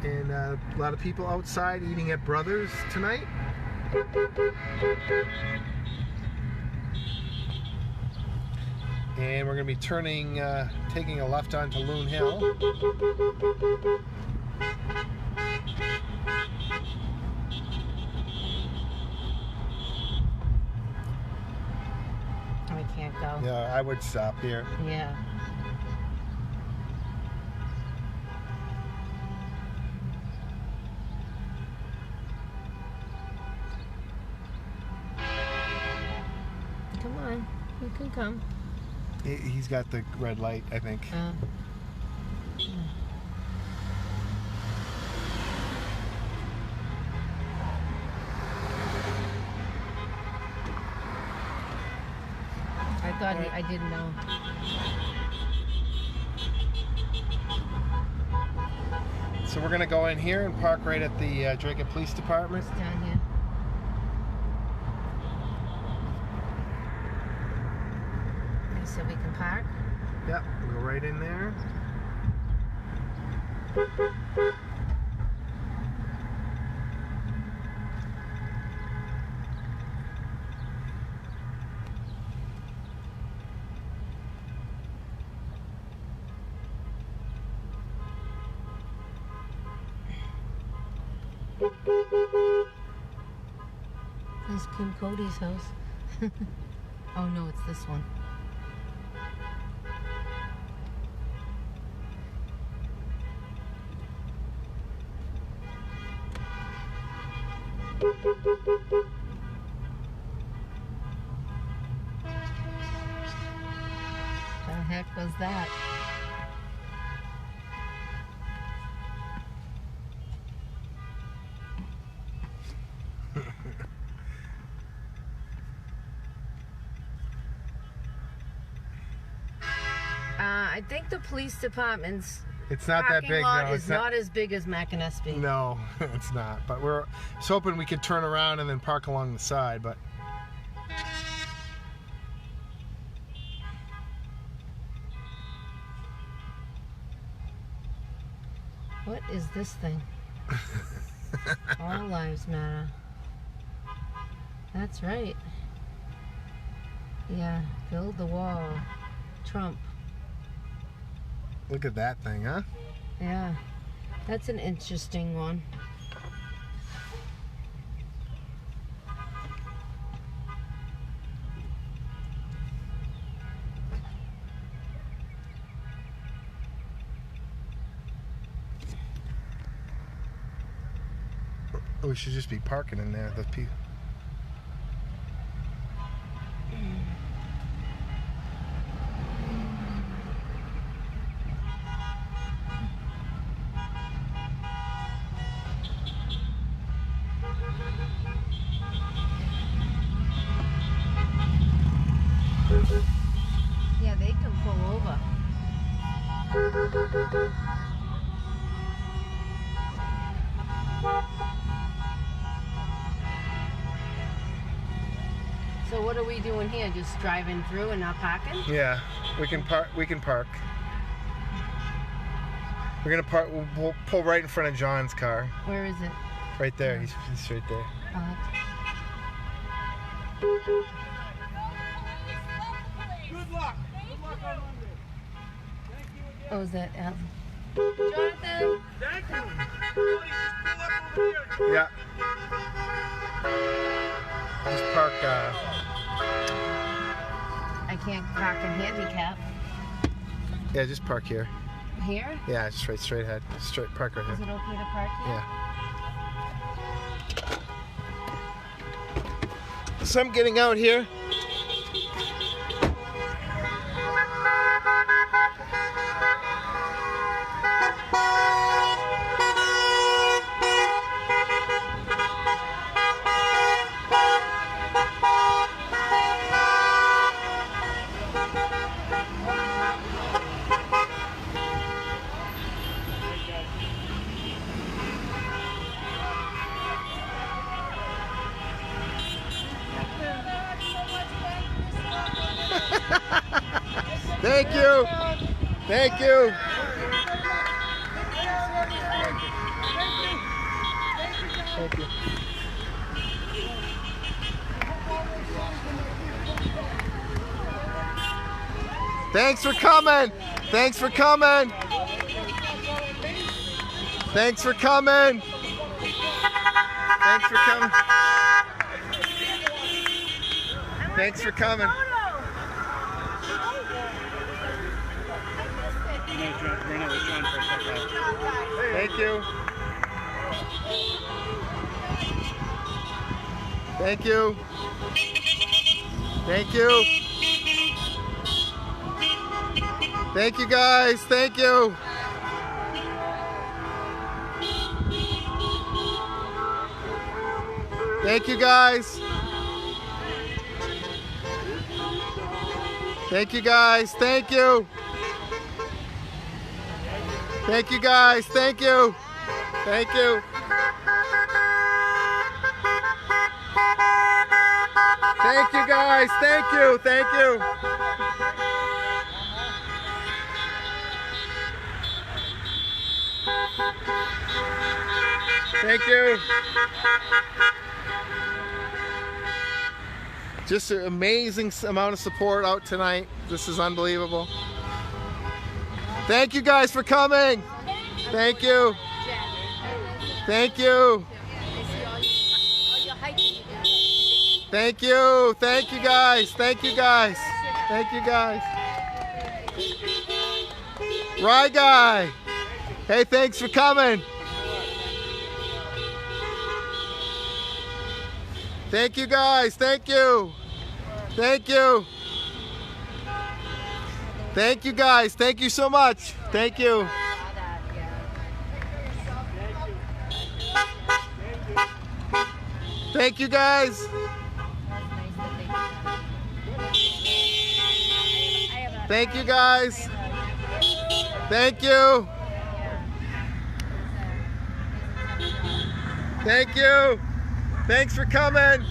And a lot of people outside eating at Brothers tonight. And we're going to be turning, taking a left onto Loon Hill. We can't go. Yeah, I would stop here. Yeah. Come on, you can come. He's got the red light, I think. I thought I didn't know. So we're going to go in here and park right at the Dracut Police Department. It's down here. So we can park? Yep, we'll go right in there. This is Kim Cody's house. Oh no, it's this one. The heck was that? I think the police department's It's not that big, lot no. is not as big as Maconesby. No, it's not. But we're just hoping we could turn around and then park along the side. But what is this thing? All lives matter. That's right. Yeah, build the wall. Trump. look at that thing, huh? Yeah, that's an interesting one. We should just be parking in there. The people. Yeah, they can pull over. So what are we doing here? Just driving through and not parking? Yeah, we can park. We can park. We're gonna park. We'll pull right in front of John's car. Where is it? Right there. He's right there. Good luck. Good luck on Monday. Thank you again. Oh, is that Jonathan? Thank you. Really, just pull up over here. Yeah. Just park. I can't park in handicap. Yeah, just park here. Here? Yeah, just straight ahead. Straight park right Is here. it okay to park here? Yeah. So I'm getting out here. Thank you. Thank you. Thank you. Thanks for coming. Thanks for coming. Thanks for coming. Thanks for coming. Thanks for coming. Thank you. Thank you. Thank you. Thank you guys. Thank you. Thank you guys. Thank you guys. Thank you. Thank you guys. Thank you. Thank you. Thank you guys. Thank you. Thank you. Thank you. Just an amazing amount of support out tonight. This is unbelievable. Thank you guys for coming. Thank you. Thank you. Thank you. Thank you guys. Thank you guys. Thank you guys. Rye guy. Hey, thanks for coming. Thank you guys. Thank you. Thank you. Thank you guys. Thank you so much. Thank you. Thank you guys. Thank you guys. Thank you. Thank you. Thanks for coming.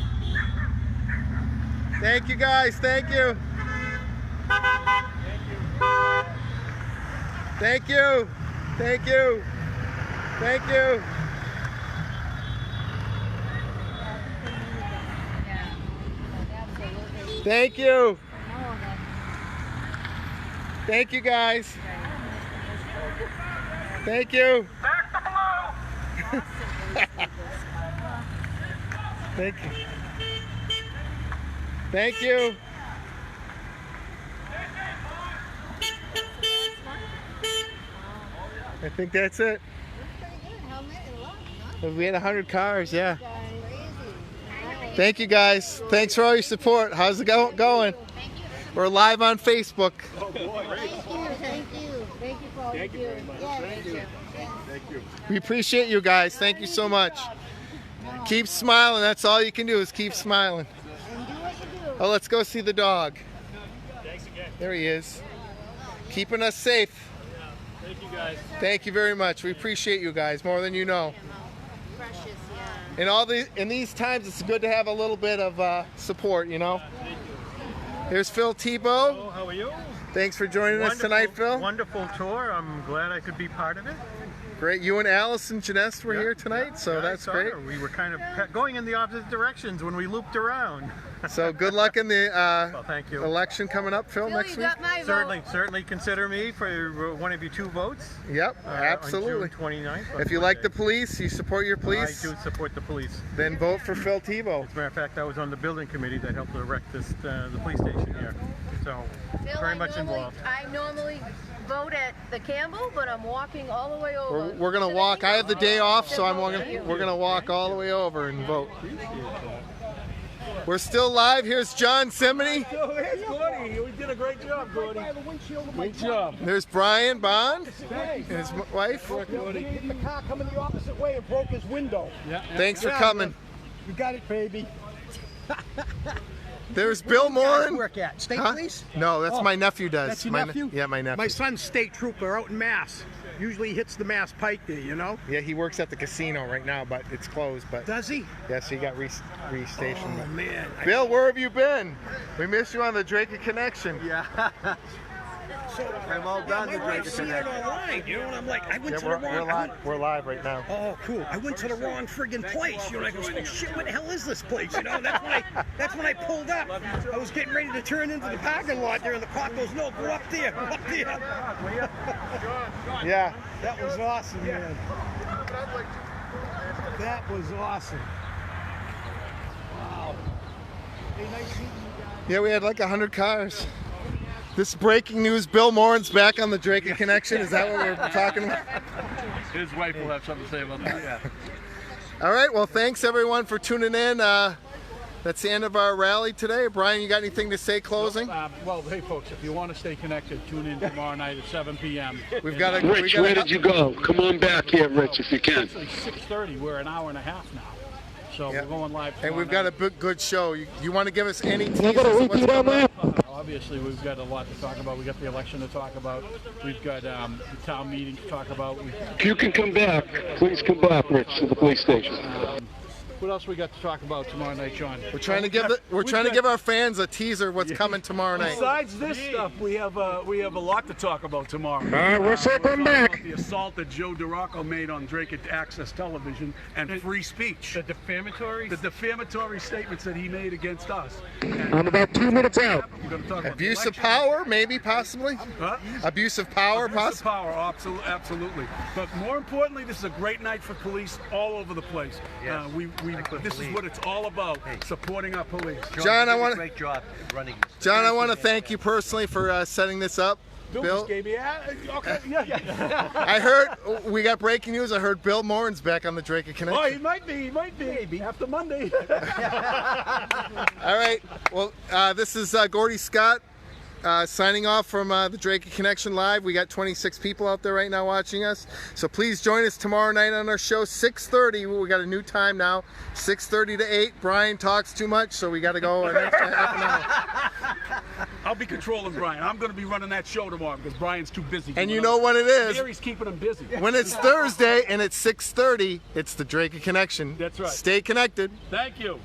Thank you guys. Thank you. Thank you. Thank you. Thank you. Thank you. Thank you guys. Thank you. Thank you. Thank you. I think that's it. We had 100 cars, yeah. Thank you guys. Thanks for all your support. How's it going? We're live on Facebook. Oh boy. Thank you. Thank you for all you do. Thank you. Thank you. We appreciate you guys. Thank you so much. Keep smiling. That's all you can do is keep smiling. And do what you do. Oh, let's go see the dog. Thanks again. There he is. Keeping us safe. Thank you guys. Thank you very much. We appreciate you guys more than you know. Precious, yeah. In these times, it's good to have a little bit of support, you know. Here's Phil Tebow. Oh, how are you? Thanks for joining us tonight, Phil. Wonderful tour. I'm glad I could be part of it. Great. You and Alice and Janesse were here tonight, so that's great. We were kind of going in the opposite directions when we looped around. So good luck in the Well, thank you. election coming up, Phil, next you week. got my vote. Certainly consider me for one of your 2 votes. Yep, absolutely. On June 29th. If you like the police, you support your I police, do support the police. then vote for Phil Tebow. As a matter of fact, I was on the building committee that helped erect the police station here. So Phil, very much involved. I normally vote at the Campbell, but I'm walking all the way over. We're gonna walk. I have the day off, so we're gonna walk all the way over and vote. We're still live. Here's John Simony. Oh, there's Gordy. You did a great job, Gordy. Great job. There's Brian Bond and his wife. He hit the car coming the opposite way and broke his window. Thanks for coming. You got it, baby. There's Bill Moran. Work at State Huh? Police? No, that's my nephew does. That's your My nephew? Yeah, my nephew. My son's state trooper out in Mass. Usually hits the Mass Pike there, you know? Yeah, he works at the casino right now, but it's closed. But Does he? yes, he got restationed. Oh, man. Bill, where have you been? We missed you on the Dracut Connection. Yeah. I'm all done with My wife seen it online, you know, and I'm like, I went to the wrong... We're live right now. Oh, cool. I went to the wrong friggin' place. You know, I go, oh, shit, what the hell is this place? You know, that's when I pulled up. I was getting ready to turn into the parking lot there, and the cop goes, no, go up there, go up there. Yeah. That was awesome, man. That was awesome. Wow. Hey, nice meeting you guys. Yeah, we had like 100 cars. This is breaking news. Bill Moran's back on the Dracut Connection. Is that what we're talking about? His wife will have something to say about that. Yeah. All right. Well, thanks everyone for tuning in. That's the end of our rally today. Brian, you got anything to say closing? Well, hey folks, if you want to stay connected, tune in tomorrow night at 7 p.m. We've got a Rich, where did you go? Come on back here, Rich, if you can. It's like 6:30. We're an hour and a half now. So Yeah. we're going live tomorrow And we've got a good show. You want to give us any teasers? I got a of what's repeat on coming up? that? Obviously, we've got a lot to talk about. We've got the election to talk about. We've got the town meeting to talk about. If you can come back, please come back, Rich, to the police station. What else we got to talk about tomorrow night, John? We're trying to give our fans a teaser of what's coming tomorrow night. Besides this stuff, we have a lot to talk about tomorrow. All right, we're circling back. The assault that Joe Dracut made on Dracut Access Television and free speech. The defamatory. The defamatory statements that he made against us. I'm about 2 minutes out. We're going to talk about Abuse of election. power, maybe, possibly. Huh? Abuse of power, Abuse of possibly. power, absolutely. But more importantly, this is a great night for police all over the place. Yes. This is what it's all about, supporting our police. John, I want to. Great job running this. John, I want to thank you personally for setting this up. Bill just gave me okay, yeah. I heard we got breaking news. I heard Bill Moran's back on the Dracut Connection. Oh, he might be. Maybe after Monday. All right. Well, this is Gordy Scott signing off from the Dracut Connection Live. We got 26 people out there right now watching us. So please join us tomorrow night on our show, 6:30. We got a new time now, 6:30 to 8. Brian talks too much, so we got to go an extra half an hour. I'll be controlling Brian. I'm going to be running that show tomorrow because Brian's too busy. And you know what it is. Gary's keeping him busy. When it's Thursday and it's 6:30, it's the Dracut Connection. That's right. Stay connected. Thank you.